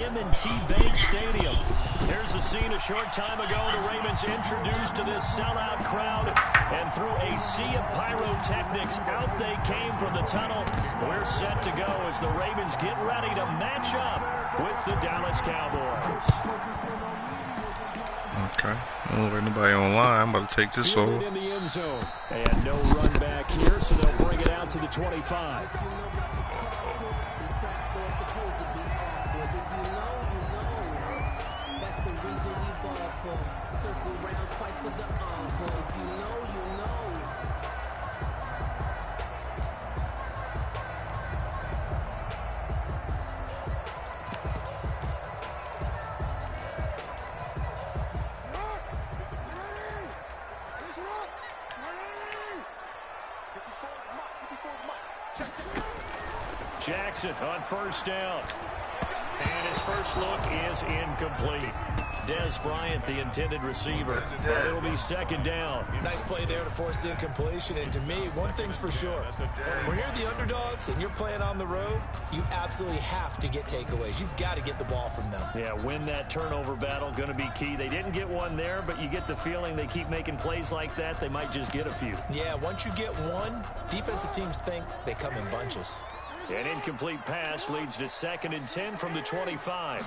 M&T Bank Stadium. Here's the scene a short time ago. The Ravens introduced to this sellout crowd, and through a sea of pyrotechnics, out they came from the tunnel. We're set to go as the Ravens get ready to match up with the Dallas Cowboys. Okay, I don't know anybody online. I'm about to take this over. In the end zone. And no run back here, so they'll bring it out to the 25. Jackson on first down. And his first look is incomplete. Dez Bryant, the intended receiver. But it'll be second down. Nice play there to force the incompletion. And to me, one thing's for sure. When you're the underdogs and you're playing on the road, you absolutely have to get takeaways. You've got to get the ball from them. Yeah, win that turnover battle, going to be key. They didn't get one there, but you get the feeling they keep making plays like that, they might just get a few. Yeah, once you get one, defensive teams think they come in bunches. An incomplete pass leads to 2nd and 10 from the 25.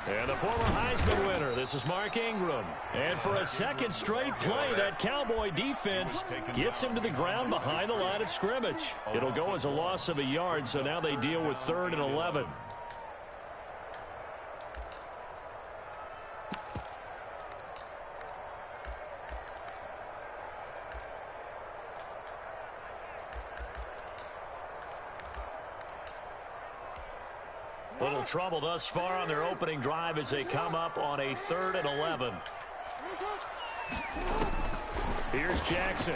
And the former Heisman winner, this is Mark Ingram. And for a second straight play, that Cowboy defense gets him to the ground behind the line of scrimmage. It'll go as a loss of a yard, so now they deal with 3rd and 11. Little trouble thus far on their opening drive as they come up on a 3rd and 11. Here's Jackson.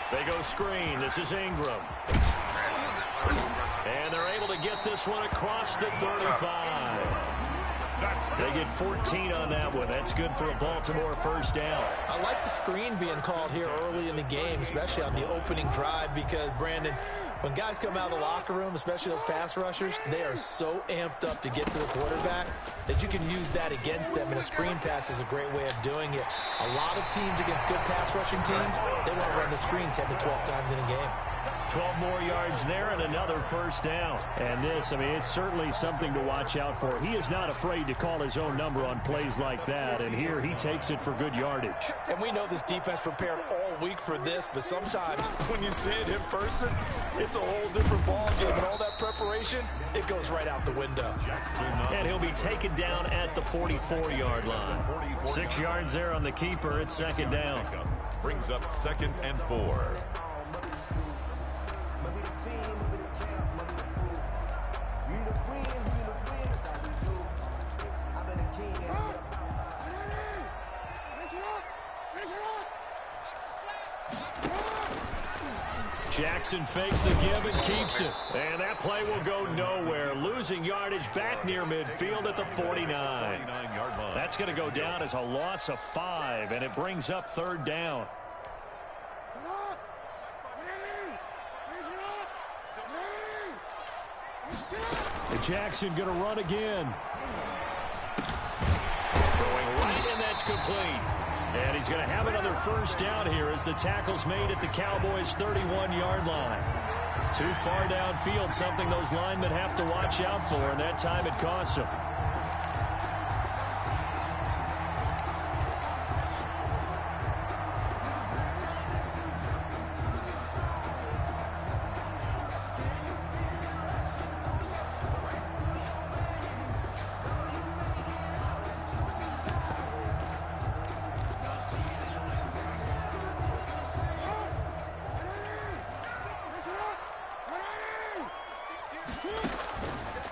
They go screen. This is Ingram. And they're able to get this one across the 35. They get 14 on that one. That's good for a Baltimore first down. I like the screen being called here early in the game, especially on the opening drive, because, Brandon, when guys come out of the locker room, especially those pass rushers, they are so amped up to get to the quarterback that you can use that against them, and a screen pass is a great way of doing it. A lot of teams against good pass rushing teams, they want to run the screen 10 to 12 times in a game. 12 more yards there and another first down. And this, I mean, it's certainly something to watch out for. He is not afraid to call his own number on plays like that, and here he takes it for good yardage. And we know this defense prepared all week for this, but sometimes when you see it in person, it's a whole different ball game, and all that preparation, it goes right out the window. And he'll be taken down at the 44-yard line. 6 yards there on the keeper. It's 2nd down. Brings up 2nd and 4. Jackson fakes the give and keeps it. And that play will go nowhere. Losing yardage back near midfield at the 49. That's going to go down as a loss of 5, and it brings up 3rd down. And Jackson going to run again. Throwing right, and that's complete. And he's going to have another first down here as the tackle's made at the Cowboys' 31-yard line. Too far downfield, something those linemen have to watch out for, and that time it costs them.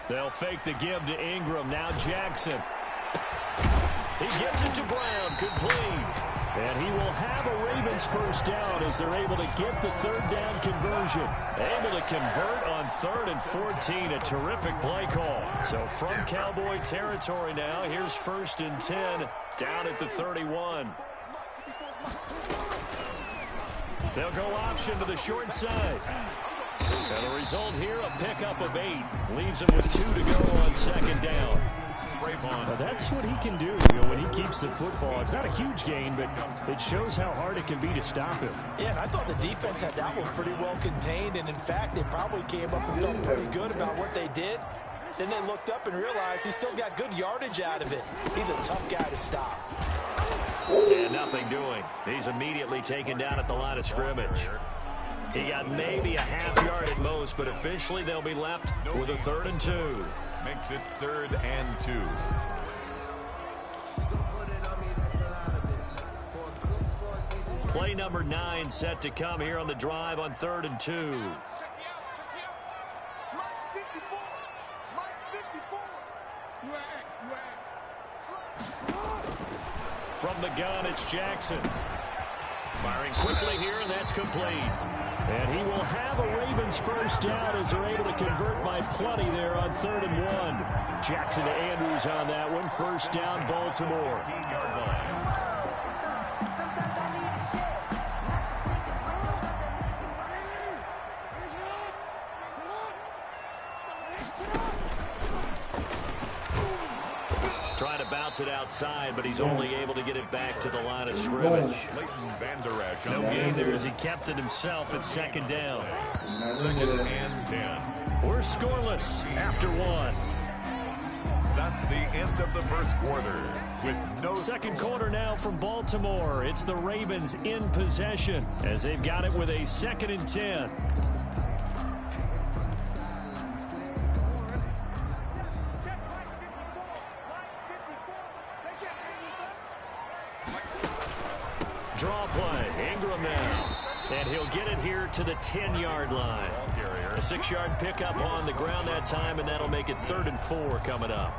They'll fake the give to Ingram. Now Jackson. He gives it to Brown. Complete. And he will have a Ravens first down as they're able to get the 3rd down conversion. Able to convert on 3rd and 14. A terrific play call. So from Cowboy territory now, here's 1st and 10 down at the 31. They'll go option to the short side. And the result here, a pickup of 8. Leaves him with 2 to go on second down. Trayvon. That's what he can do, when he keeps the football. It's not a huge gain, but it shows how hard it can be to stop him. Yeah, and I thought the defense had that one pretty well contained, and in fact, they probably came up and felt pretty good about what they did. Then they looked up and realized he still got good yardage out of it. He's a tough guy to stop. And nothing doing. He's immediately taken down at the line of scrimmage. He got maybe a half yard at most, but officially they'll be left with a 3rd and 2. Makes it 3rd and 2. Play number 9 set to come here on the drive on 3rd and 2. From the gun, it's Jackson. Firing quickly here, and that's complete. And he will have a Ravens first down as they're able to convert by plenty there on 3rd and 1. Jackson to Andrews on that one. First down, Baltimore. Trying to bounce it outside, but he's only able to get it back to the line of scrimmage. No gain there as he kept it himself at 2nd down. 2nd and 10. We're scoreless after 1. That's the end of the first quarter with no Second quarter now from Baltimore. It's the Ravens in possession as they've got it with a 2nd and 10. Draw play. Ingram now. And he'll get it here to the 10-yard line. A 6-yard pickup on the ground that time, and that'll make it 3rd and 4 coming up.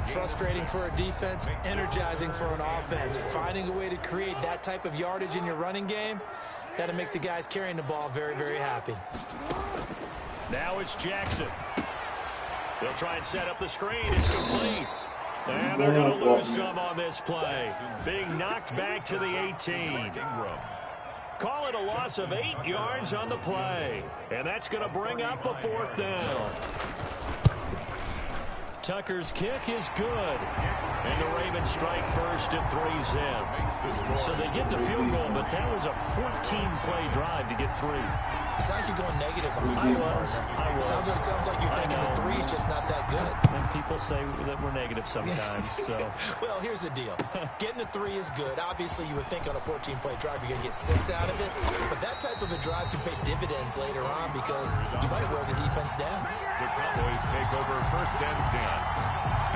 Frustrating for a defense, energizing for an offense. Finding a way to create that type of yardage in your running game, that'll make the guys carrying the ball very, very happy. Now it's Jackson. They'll try and set up the screen. It's complete. And they're going to lose some on this play. Being knocked back to the 18. Call it a loss of 8 yards on the play. And that's going to bring up a 4th down. Tucker's kick is good. And the Ravens strike first at 3-zip. So they get the field goal, but that was a 14-play drive to get 3. It's like you're going negative. I was. Sounds like you're thinking the 3 is just not that good. And people say that we're negative sometimes. So. Well, here's the deal. Getting the 3 is good. Obviously, you would think on a 14-play drive you're going to get 6 out of it. But that type of a drive can pay dividends later on because you might wear the defense down. The Cowboys take over 1st and 10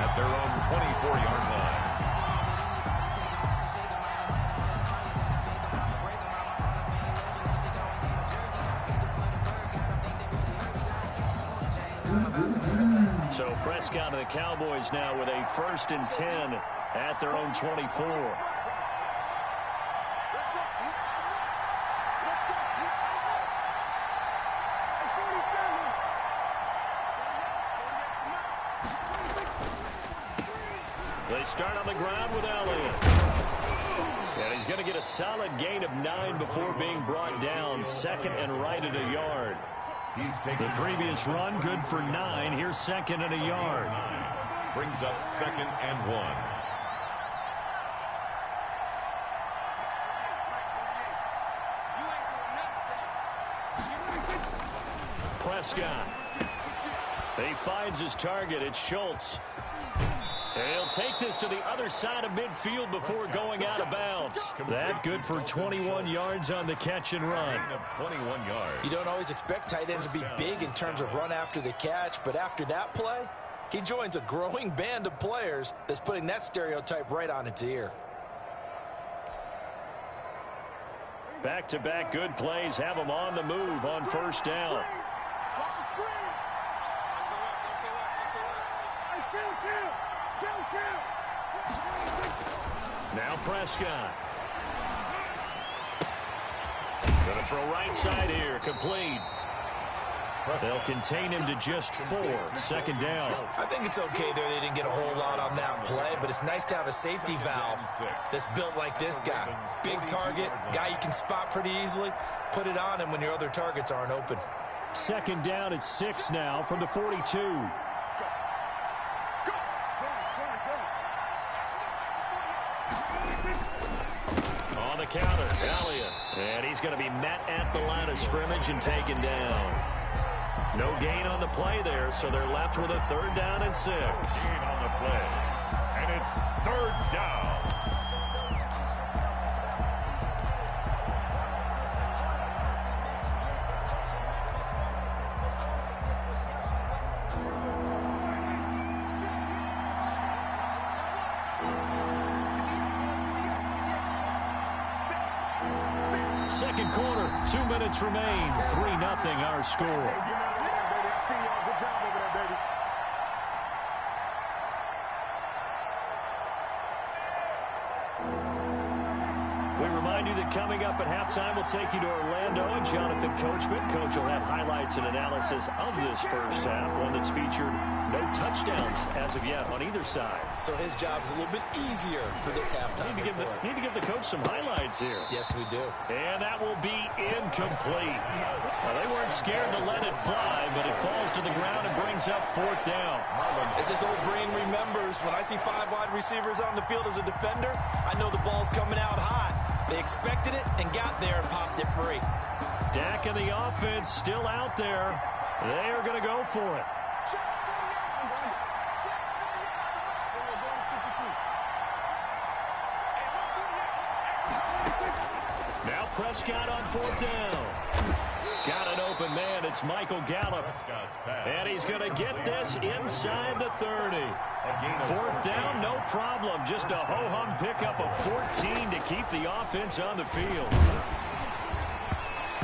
at their own 24-yard line. So Prescott and the Cowboys now with a 1st and 10 at their own 24. They start on the ground with Elliott. And he's going to get a solid gain of 9 before being brought down. 2nd and right at a yard. The previous run good for 9. Here's 2nd and a yard. Brings up 2nd and 1. Prescott. He finds his target. It's Schultz. And he'll take this to the other side of midfield before going out of bounds. That good for 21 yards on the catch and run. 21 yards. You don't always expect tight ends to be big in terms of run after the catch, but after that play, he joins a growing band of players that's putting that stereotype right on its ear. Back-to-back good plays have him on the move on 1st down. Now Prescott. Going to throw right side here. Complete. They'll contain him to just 4. 2nd down. I think it's okay there. They didn't get a whole lot on that play, but it's nice to have a safety valve that's built like this guy. Big target, guy you can spot pretty easily. Put it on him when your other targets aren't open. Second down at 6 now from the 42. On the counter, Elliott. And he's going to be met at the line of scrimmage and taken down. No gain on the play there, so they're left with a 3rd down and 6. Gain on the play. And it's 3rd down. Second quarter, 2 minutes remain. 3-0 our score. We remind you that coming up at halftime, we'll take you to Orlando and Jonathan Coachman. Coach will have highlights and analysis of this first half, one that's featured no touchdowns as of yet on either side. So his job is a little bit easier for this halftime Need to give the coach some highlights here. Yes, we do. And that will be incomplete. Well, they weren't scared to let it fly, but it falls to the ground and brings up 4th down. As this old brain remembers, when I see 5 wide receivers on the field as a defender, I know the ball's coming out hot. They expected it and got there and popped it free. Dak and the offense still out there. They are going to go for it. Now Prescott on 4th down. Got an open man. It's Michael Gallup. And he's going to get this inside the 30. 4th down, no problem. Just a ho-hum pickup of 14 to keep the offense on the field.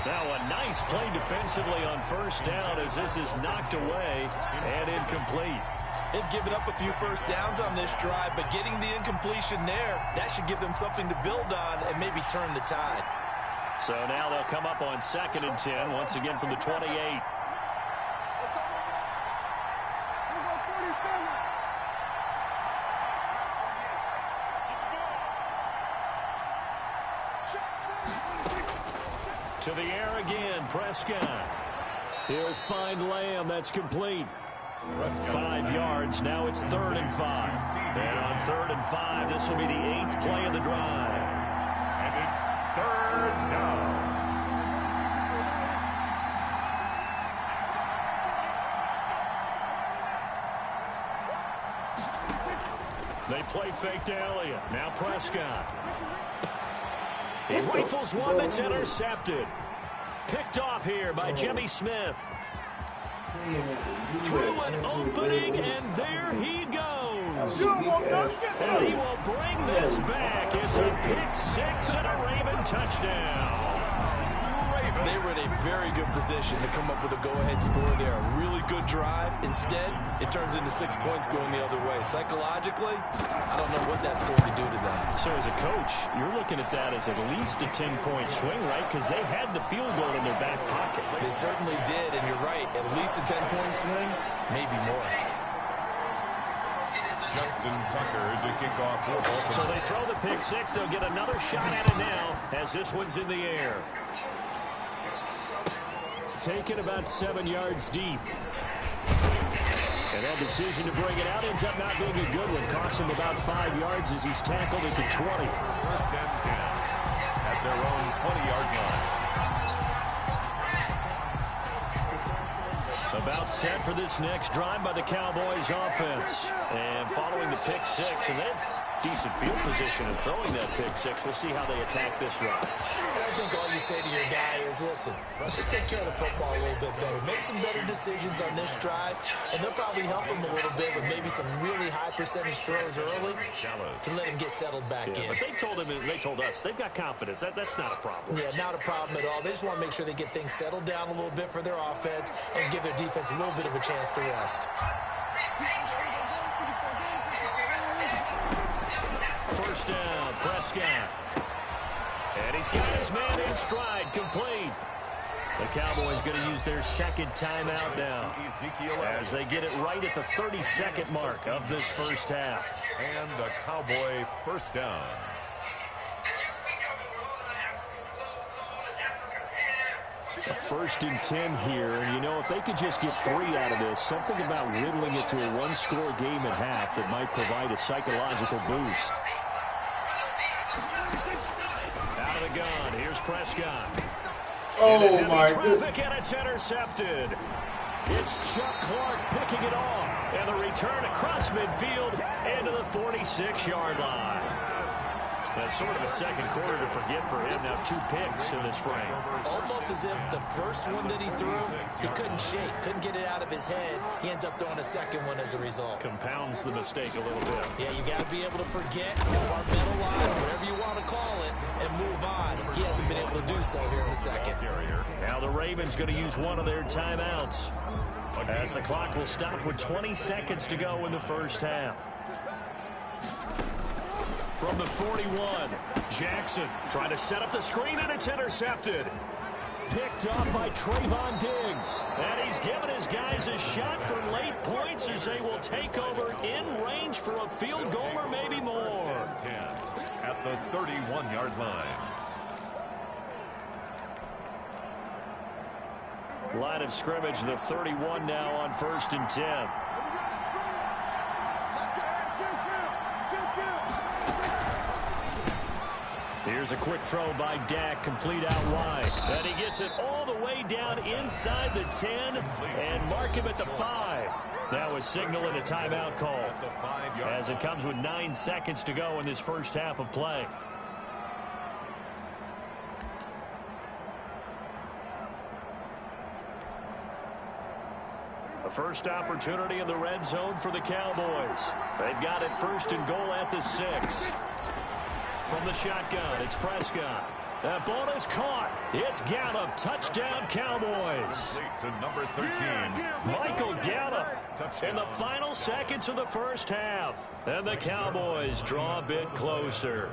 Now a nice play defensively on 1st down as this is knocked away and incomplete. They've given up a few 1st downs on this drive, but getting the incompletion there, that should give them something to build on and maybe turn the tide. So now they'll come up on 2nd and 10, once again from the 28. To the air again, Prescott. He'll find Lamb. That's complete. 5 yards. Now it's 3rd and 5. And on 3rd and 5, this will be the 8th play of the drive. And it's 3rd down. They play fake to Elliott. Now Prescott. He rifles one that's intercepted. Picked off here by Jimmy Smith. Through an opening, and there he goes. And he will bring this back. It's a pick 6 and a Raven touchdown. They were in a very good position to come up with a go-ahead score there. A really good drive. Instead, it turns into 6 points going the other way. Psychologically, I don't know what that's going to do to them. So as a coach, you're looking at that as at least a 10-point swing, right? Because they had the field goal in their back pocket. They certainly did, and you're right. At least a 10-point swing, maybe more. Justin Tucker to kick off football. So they throw the pick 6. They'll get another shot at it now as this one's in the air. Taken about 7 yards deep. And that decision to bring it out ends up not being a good one. Costs him about 5 yards as he's tackled at the 20. 1st and 10 at their own 20-yard line. About set for this next drive by the Cowboys offense. And following the pick 6, and they have decent field position in throwing that pick 6. We'll see how they attack this run. And I think all you say to your guy is, listen, let's just take care of the football a little bit better. Make some better decisions on this drive, and they'll probably help him a little bit with maybe some really high percentage throws early to let him get settled back in. But they told us they've got confidence. That's not a problem. Yeah, not a problem at all. They just want to make sure they get things settled down a little bit for their offense and give their defense a little bit of a chance to rest. First down, Prescott. And he's got his man in stride, complete. The Cowboys going to use their 2nd timeout now as they get it right at the 32nd mark of this first half. And a Cowboy 1st down. A 1st and 10 here, and you know, if they could just get 3 out of this, something about whittling it to a one-score game at half that might provide a psychological boost. Out of the gun, here's Prescott. Oh my goodness. And it's intercepted. It's Chuck Clark picking it off, and the return across midfield into the 46-yard line. That's sort of a second quarter to forget for him. Now 2 picks in this frame. Almost as if the first one that he threw, he couldn't shake, couldn't get it out of his head. He ends up throwing a second one as a result. Compounds the mistake a little bit. Yeah, you got to be able to forget, compartmentalize, whatever you want to call it, and move on. He hasn't been able to do so here in the second. Now the Ravens going to use one of their timeouts, as the clock will stop with 20 seconds to go in the first half. From the 41, Jackson trying to set up the screen, and it's intercepted. Picked off by Trayvon Diggs. And he's given his guys a shot for late points as they will take over in range for a field goal or maybe more. 10 at the 31-yard line. Line of scrimmage, the 31 now on 1st and 10. Here's a quick throw by Dak, complete out wide. And he gets it all the way down inside the 10 and mark him at the 5. That was signaling a timeout call as it comes with 9 seconds to go in this first half of play. A first opportunity in the red zone for the Cowboys. They've got it 1st and goal at the 6. From the shotgun, it's Prescott. That ball is caught. It's Gallup. Touchdown, Cowboys. To number 13. Michael Gallup in the final seconds of the first half. And the Cowboys draw a bit closer.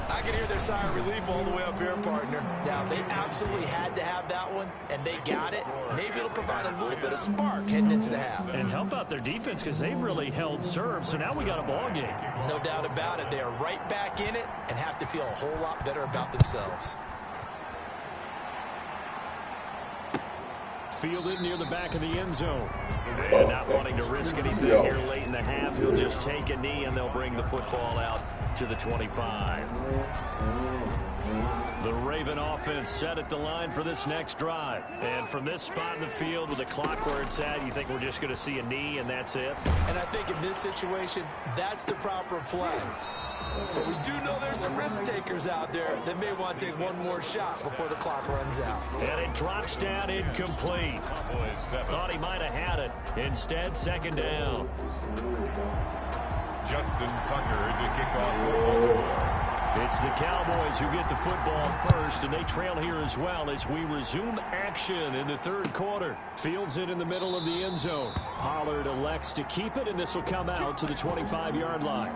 I can hear their sigh of relief all the way up here, partner. Now, they absolutely had to have that one, and they got it. Maybe it'll provide a little bit of spark heading into the half. And help out their defense because they've really held serve, so now we got a ball game. No doubt about it. They are right back in it and have to feel a whole lot better about themselves. Fielded near the back of the end zone. And not wanting to risk anything here late in the half, he'll just take a knee, and they'll bring the football out to the 25. The Raven offense set at the line for this next drive. And from this spot in the field with the clock where it's at, you think we're just going to see a knee and that's it? And I think in this situation, that's the proper play. But we do know there's some risk takers out there that may want to take one more shot before the clock runs out. And it drops down incomplete. Thought he might have had it. Instead, 2nd down. Justin Tucker to kick off football. It's the Cowboys who get the football first, and they trail here as well as we resume action in the 3rd quarter. Fields it in the middle of the end zone. Pollard elects to keep it, and this will come out to the 25-yard line.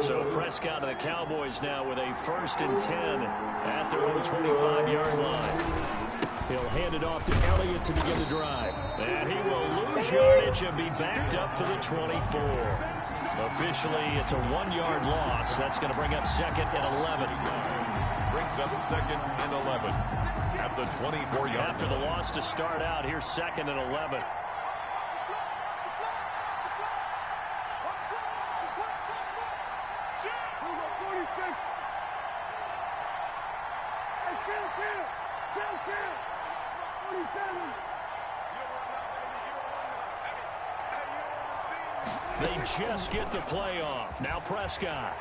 So Prescott and the Cowboys now with a 1st and 10 at their own 25-yard line. He'll hand it off to Elliott to begin the drive. And he will lose yardage and be backed up to the 24. Officially, it's a 1-yard loss. That's going to bring up 2nd and 11. Brings up 2nd and 11 at the 24-yard. After the loss to start out, here's 2nd and 11. They just get the play off. Now Prescott.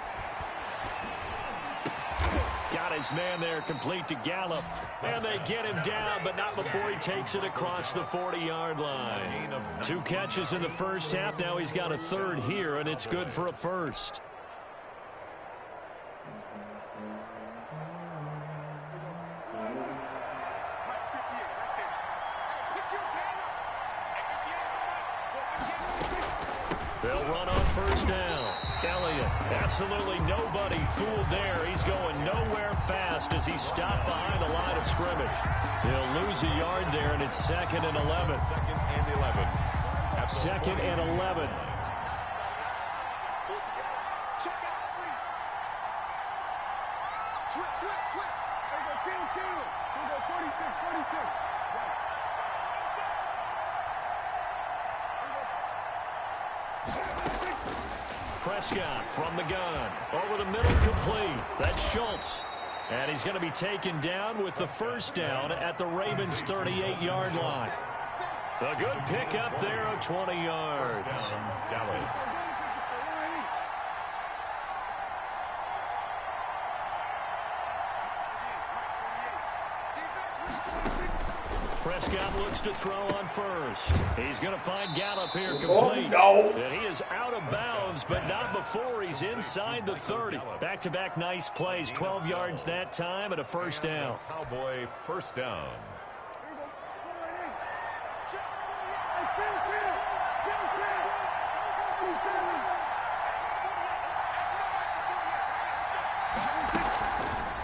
Got his man there, complete to Gallup. And they get him down, but not before he takes it across the 40-yard line. 2 catches in the first half. Now he's got a 3rd here, and it's good for a 1st. They'll run on 1st down. Elliott, absolutely nobody fooled there. He's going nowhere fast as he's stopped behind the line of scrimmage. He'll lose a yard there, and it's 2nd and 11. 2nd and 11. 2nd and 11. Prescott from the gun. Over the middle, complete. That's Schultz. And he's going to be taken down with the first down at the Ravens' 38-yard line. A good pickup there of 20 yards. Dallas. Prescott looks to throw on first. He's going to find Gallup here complete. And he is out of bounds, but not before he's inside the 30. Back-to-back nice plays, 12 yards that time and a first down. Cowboy first down.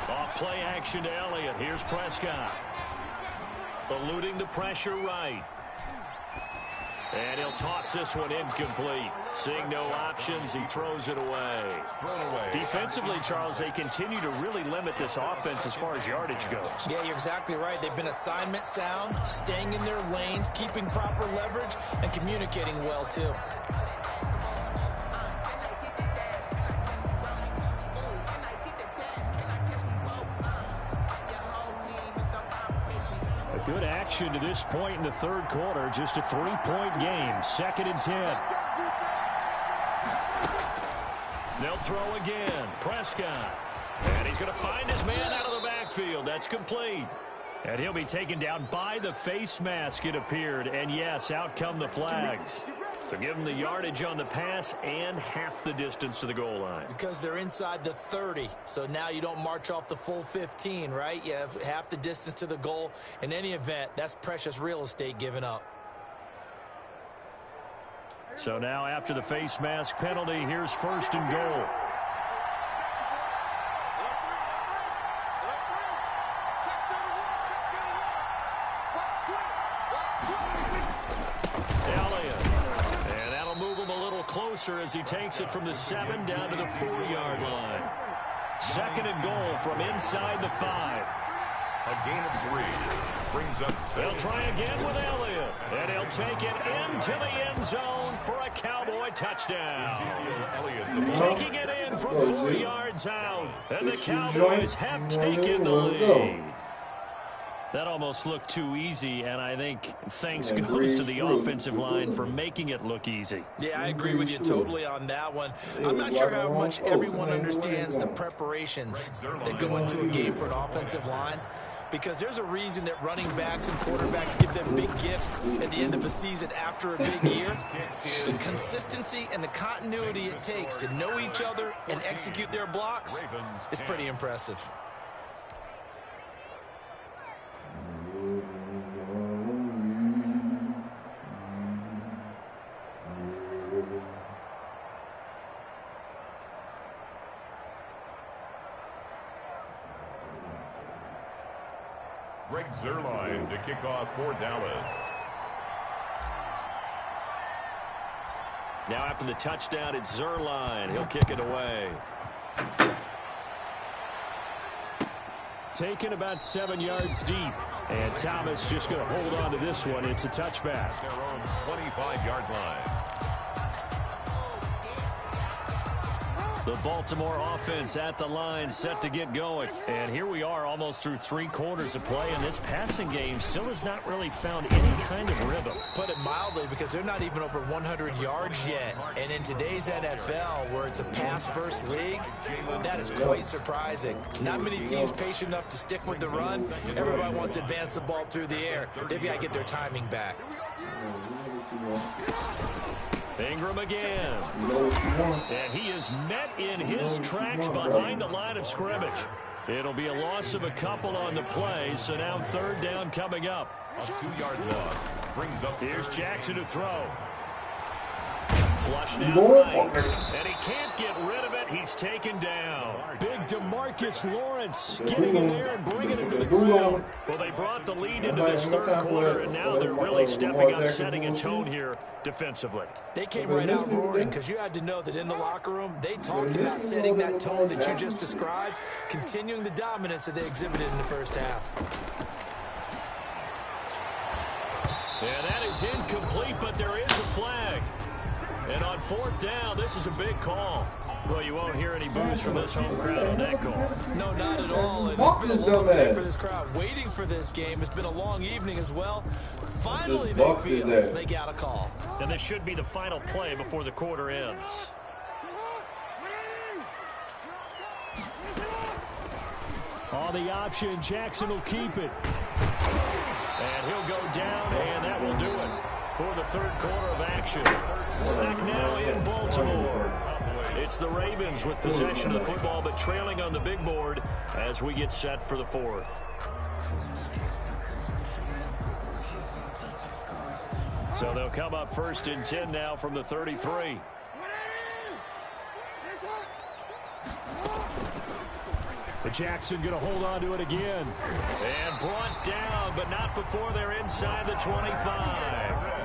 Off play action to Elliott. Here's Prescott. Eluding the pressure right. And he'll toss this one incomplete. Seeing no options, he throws it away. Defensively, Charles, they continue to really limit this offense as far as yardage goes. Yeah, you're exactly right. They've been assignment sound, staying in their lanes, keeping proper leverage, and communicating well, too. Good action to this point in the third quarter. Just a 3-point game. 2nd and 10. They'll throw again. Prescott. And he's going to find his man out of the backfield. That's complete. And he'll be taken down by the face mask, it appeared. And yes, out come the flags. So give them the yardage on the pass and half the distance to the goal line. Because they're inside the 30, so now you don't march off the full 15, right? You have half the distance to the goal. In any event, that's precious real estate given up. So now after the face mask penalty, here's 1st and goal. Closer as he takes it from the 7 down to the 4-yard line. 2nd and goal from inside the 5. A gain of 3 brings up 7. They'll try again with Elliott, and he'll take it into the end zone for a Cowboy touchdown. Taking it in from 4 yards out, and the Cowboys have taken the lead. That almost looked too easy, and I think thanks goes to the offensive line for making it look easy. Yeah, I agree with you totally on that one. I'm not sure how much everyone understands the preparations that go into a game for an offensive line, because there's a reason that running backs and quarterbacks give them big gifts at the end of a season after a big year. The consistency and the continuity it takes to know each other and execute their blocks is pretty impressive. Greg Zuerlein to kick off for Dallas. Now after the touchdown, it's Zuerlein. He'll kick it away. Taken about 7 yards deep. And Thomas just going to hold on to this one. It's a touchback. Their own 25-yard line. The Baltimore offense at the line, set to get going. And here we are almost through 3 quarters of play, and this passing game still has not really found any kind of rhythm. Put it mildly, because they're not even over 100 yards yet. And in today's NFL, where it's a pass-first league, that is quite surprising. Not many teams patient enough to stick with the run. Everybody wants to advance the ball through the air. They've got to get their timing back. Ingram again. And he is met in his tracks behind the line of scrimmage. It'll be a loss of a couple on the play, so now 3rd down coming up. A 2-yard loss brings up. Here's Jackson to throw. Flushed out right. And he can't get rid of it. He's taken down. Big DeMarcus Lawrence getting in there and bringing it to the ground. Well, they brought the lead into this 3rd quarter, and now they're really stepping up, setting a tone here defensively. They came right out roaring, because you had to know that in the locker room, they talked about setting that tone that you just described, continuing the dominance that they exhibited in the first half. And that is incomplete, but there is a flag. And on 4th down, this is a big call. Well, you won't hear any boos from this home crowd on that call. No, not at all. And it's been a long day for this crowd waiting for this game. It's been a long evening as well. Finally, they feel they got a call. And this should be the final play before the quarter ends. On the option, Jackson will keep it. And he'll go down, and that will do it for the third quarter of action. Back now in Baltimore. It's the Ravens with possession of the football, but trailing on the big board as we get set for the fourth. So they'll come up 1st and 10 now from the 33. Jackson going to hold on to it again. And brought down, but not before they're inside the 25.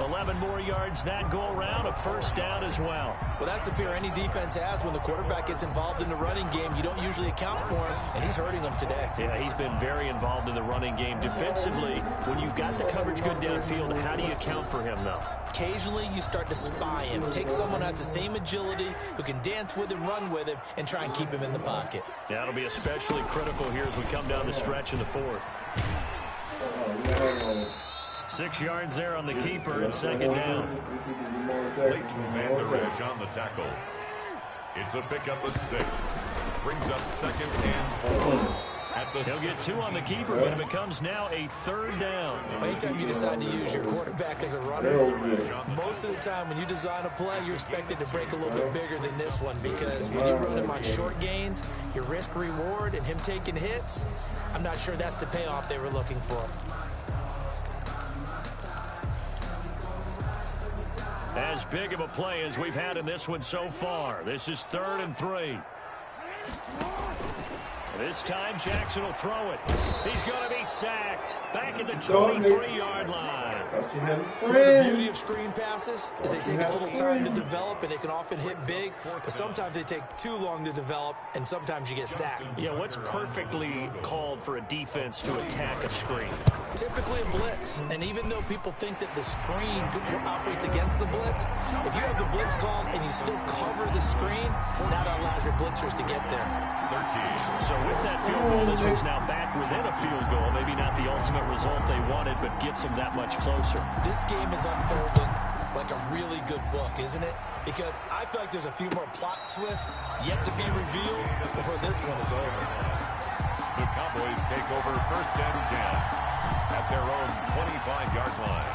11 more yards that go around, a 1st down as well. Well, that's the fear any defense has when the quarterback gets involved in the running game. You don't usually account for him, and he's hurting them today. Yeah, he's been very involved in the running game. Defensively, when you've got the coverage good downfield, how do you account for him, though? Occasionally, you start to spy him. Take someone who has the same agility, who can dance with him, run with him, and try and keep him in the pocket. That'll be especially critical here as we come down the stretch in the 4th. 6 yards there on the keeper and 2nd down. Late man to rush on the tackle. It's a pickup of 6. Brings up 2nd and 4. He'll get 2 on the keeper, but it becomes now a 3rd down. Anytime you decide to use your quarterback as a runner, most of the time when you design a play, you're expected to break a little bit bigger than this one, because when you run him on short gains, your risk-reward and him taking hits, I'm not sure that's the payoff they were looking for. As big of a play as we've had in this one so far. This is 3rd and 3. This time, Jackson will throw it. He's going to be sacked. Back at the 23-yard line. The beauty of screen passes is they take a little time to develop, and they can often hit big, but sometimes they take too long to develop, and sometimes you get sacked. Yeah, what's perfectly called for a defense to attack a screen? Typically a blitz, and even though people think that the screen operates against the blitz, if you have the blitz called and you still cover the screen, that allows your blitzers to get there. 13. So with that field goal, this one's now back within a field goal. Maybe not the ultimate result they wanted, but gets them that much closer. This game is unfolding like a really good book, isn't it? Because I feel like there's a few more plot twists yet to be revealed before this one is over. The Cowboys take over 1st and 10 at their own 25-yard line.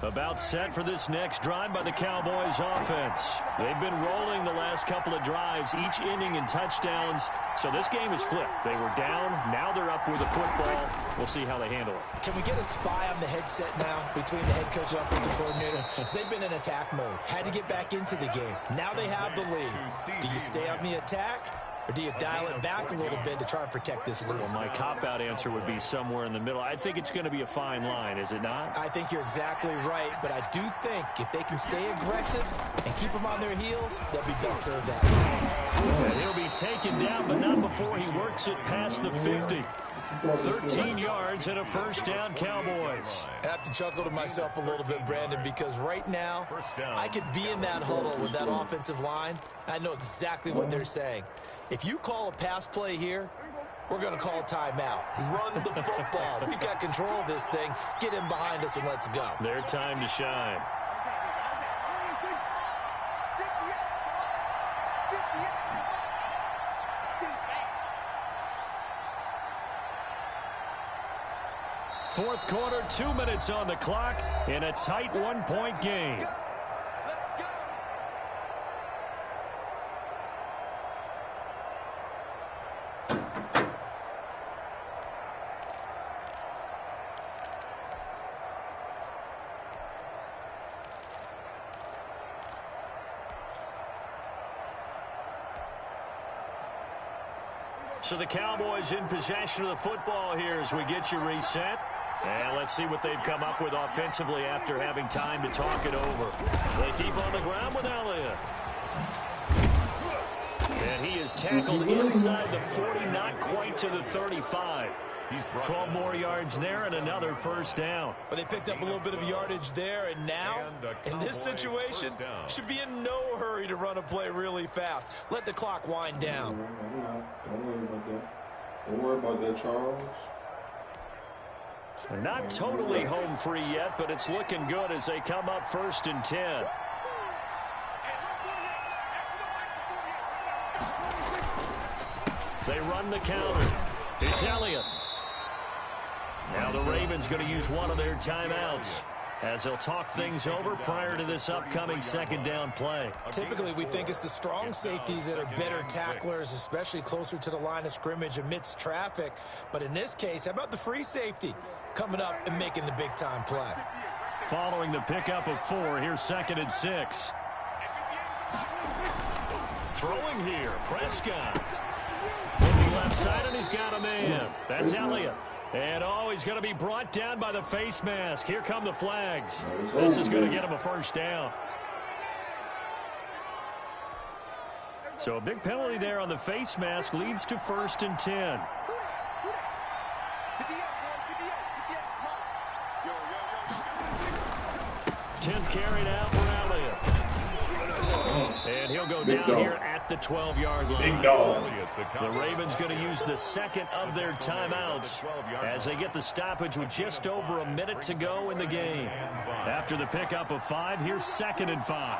About set for this next drive by the Cowboys offense. They've been rolling the last couple of drives, each inning in touchdowns. So this game is flipped. They were down. Now they're up with the football. We'll see how they handle it. Can we get a spy on the headset now between the head coach and offensive coordinator? Because they've been in attack mode. Had to get back into the game. Now they have the lead. Do you stay on the attack, or do you dial it back a little bit to try and protect this lead? Well, my cop-out answer would be somewhere in the middle. I think it's going to be a fine line, is it not? I think you're exactly right, but I do think if they can stay aggressive and keep them on their heels, they'll be best served that way. And he'll be taken down, but not before he works it past the 50. 13 yards and a 1st down, Cowboys. I have to chuckle to myself a little bit, Brandon, because right now I could be in that huddle with that offensive line. I know exactly what they're saying. If you call a pass play here, we're going to call a timeout. Run the football. We've got control of this thing. Get in behind us and let's go. Their time to shine. Fourth quarter, 2 minutes on the clock in a tight 1-point game. So the Cowboys in possession of the football here as we get you reset. And let's see what they've come up with offensively after having time to talk it over. They keep on the ground with Elliott. And he is tackled inside the 40, not quite to the 35. 12 more yards there and another first down. But they picked up a little bit of yardage there, and now, in this situation, should be in no hurry to run a play really fast. Let the clock wind down. Don't worry about that. Don't worry about that, Charles. They're not totally home free yet, but it's looking good as they come up 1st and 10. They run the counter. It's Elliott. Now the Ravens going to use one of their timeouts as they'll talk things over prior to this upcoming second down play. Typically, we think it's the strong safeties that are better tacklers, especially closer to the line of scrimmage amidst traffic. But in this case, how about the free safety coming up and making the big-time play? Following the pickup of 4, here's 2nd and 6. Throwing here, Prescott. Looking left side, and he's got a man. That's Elliott. And, he's going to be brought down by the face mask. Here come the flags. This is going to get him a first down. So a big penalty there on the face mask leads to 1st and 10. Tenth carried out for Elliott. And he'll go down here at the 12-yard line. Big dog. The Ravens going to use the second of their timeouts as they get the stoppage with just over a minute to go in the game. After the pickup of 5, here's 2nd and 5.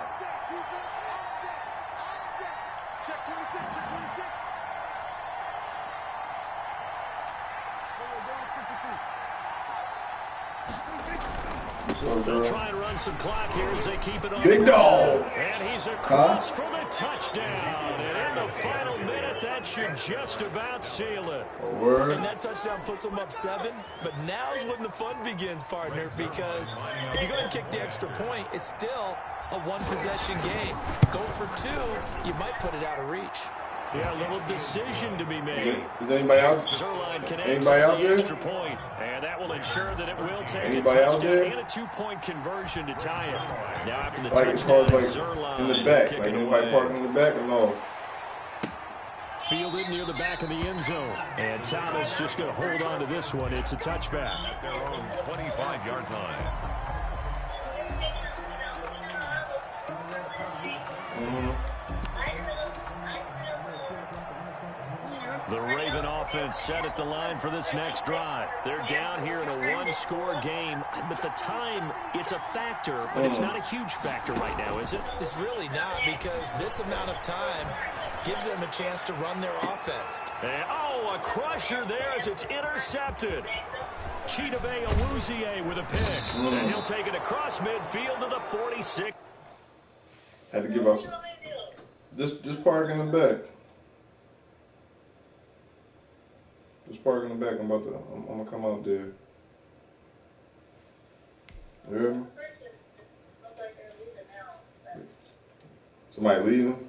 They'll try and run some clock here as they keep it on. Big dog. And he's across for the touchdown. And in the final minute, that should just about seal it. Word. And that touchdown puts them up 7. But now's when the fun begins, partner, because if you go and kick the extra point, it's still a one-possession game. Go for 2, you might put it out of reach. Yeah, a little decision to be made. Is anybody out? Zerline connects Anybody on out the there? extra point, and that will ensure that it will take Anybody a out touchdown there? and a 2-point conversion to tie it. Now after the Like it's touchdown, called like Zerline in the back. kick Like it anybody away. parking in the back or no? Fielded near the back of the end zone. And Thomas just going to hold on to this one. It's a touchback. At their own 25-yard line. The Raven offense set at the line for this next drive. They're down here in a one-score game, but the time, it's a factor, but it's not a huge factor right now, is it? It's really not, because this amount of time gives them a chance to run their offense. And, a crusher there as it's intercepted. Chidobe Awuzie with a pick. And he'll take it across midfield to the 46. Had to give us just park in the back. Just park in the back. I'm gonna come out there. You hear me? Somebody leaving?